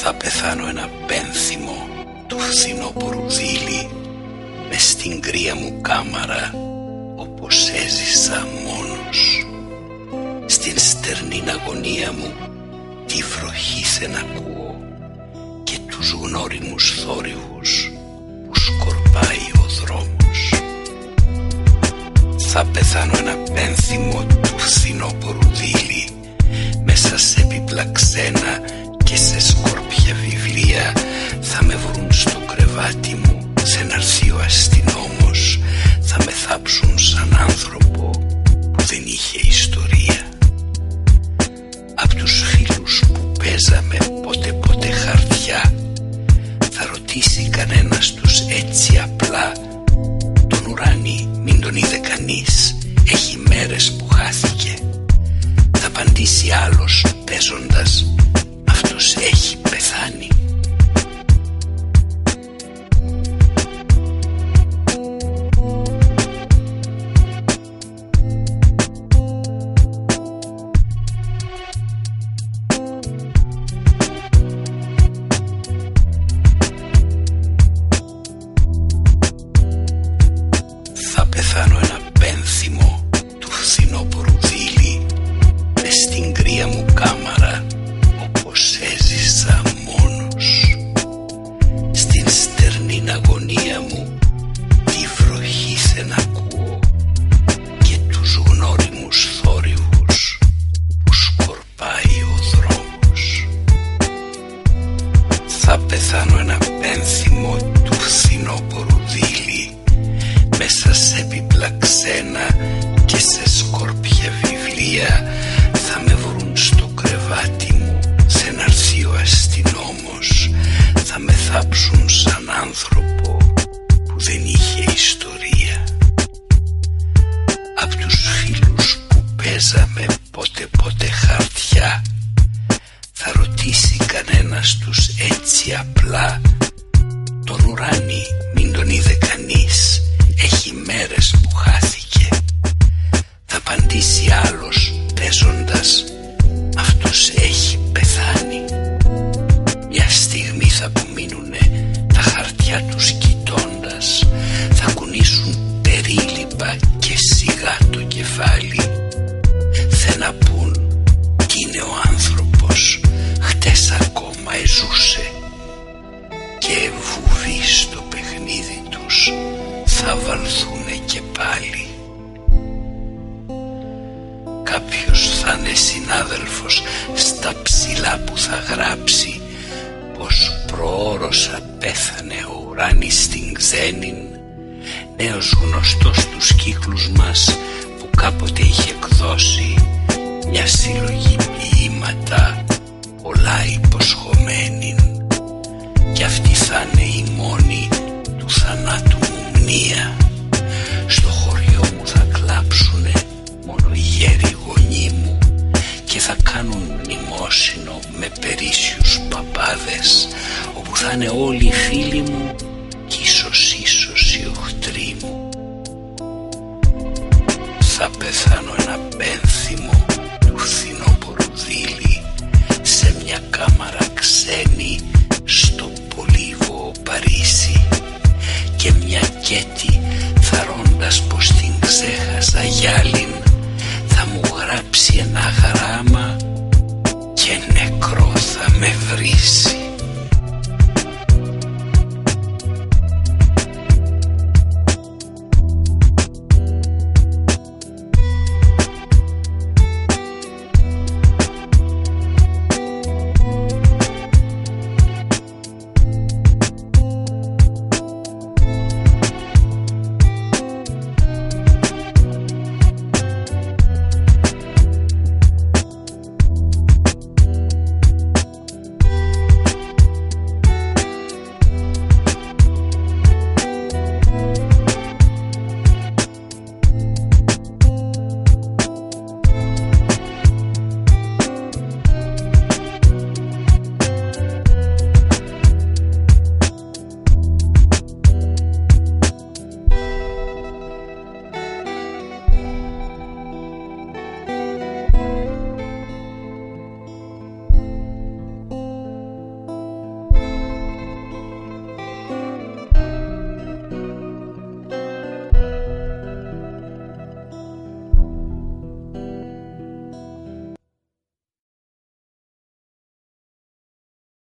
Θα πεθάνω ένα πένθυμο του φθινόπορου δίλη μες στην κρύα μου κάμαρα, όπως έζησα μόνος. Στην στερνή αγωνία μου τη βροχή δεν ακούω και τους γνώριμους θόρυβους που σκορπάει ο δρόμος. Θα πεθάνω ένα πένθυμο του φθινόπορου δίλη μέσα σε έπιπλα ξένα και σε σκόρπια βιβλία. Θα με βρουν στο κρεβάτι μου σε ένα αρθείο αστυνόμος. Θα με θάψουν σαν άνθρωπο που δεν είχε ιστορία. Απ' τους φίλους που παίζαμε πότε χαρτιά θα ρωτήσει κανένας τους έτσι απλά: τον ουράνι μην τον είδε κανείς, έχει μέρες που χάθηκε. Θα απαντήσει άλλος παίζοντας: αυτός έχει πεθάνει. Θα πεθάνω ένα πένθυμο του φθινόπορου δίλη μες στην κρύα μου κάμαρα, όπως έζησα μόνος. Στην στερνή αγωνία μου τη βροχή δεν ακούω και τους γνώριμους θόρυβους που σκορπάει ο δρόμος. Θα πεθάνω ένα πένθυμο του φθινόπορου δίλη μέσα σε έπιπλα ξένα και σε σκόρπια βιβλία. Θα με βρουν στο κρεβάτι μου σε ένα αρθείο αστυνόμος. Θα με θάψουν σαν άνθρωπο που δεν είχε ιστορία. Απ' τους φίλους που παίζαμε πότε χαρτιά θα ρωτήσει κανένας τους έτσι απλά: τον ουράνι μην τον είδε κανείς, έχει μέρες που χάθηκε. Θα απαντήσει άλλος παίζοντας: αυτός έχει πεθάνει. Μια στιγμή θα απομείνουνε τα χαρτιά τους κοιτώντας. Θα κουνήσουν περίλυπα και σιγά το κεφάλι. Θε να πούν κι είναι ο άνθρωπος, χτες ακόμα εζούσε. Και βουβοί στο παιχνίδι τους θα βαλθούνε και πάλι. Κάποιος θα είναι συνάδελφος στα ψηλά που θα γράψει πως προώρωσα πέθανε ο ουράνης στην Ξένην. Νέος γνωστός στους κύκλους μας που κάποτε είχε εκδώσει μια συλλογή ποίηματα πολλά υποσχομένη. Κι αυτή θα είναι η μόνη του θανάτου μου μνήα. Στο χωριό μου θα κλάψουνε μόνο οι γέροι γονείς μου και θα κάνουν μνημόσυνο με περίσσιους παπάδες, όπου θα είναι όλοι οι φίλοι μου κι ίσως οι οχτροί μου. Θα πεθάνω ένα πένθυμο του φθινόπορου δίλη σε μια κάμαρα ξένη στο πολύβο Παρίσι, και μια κέτη θαρώντας πως την ξέχασα γυάλιν θα μου γράψει ένα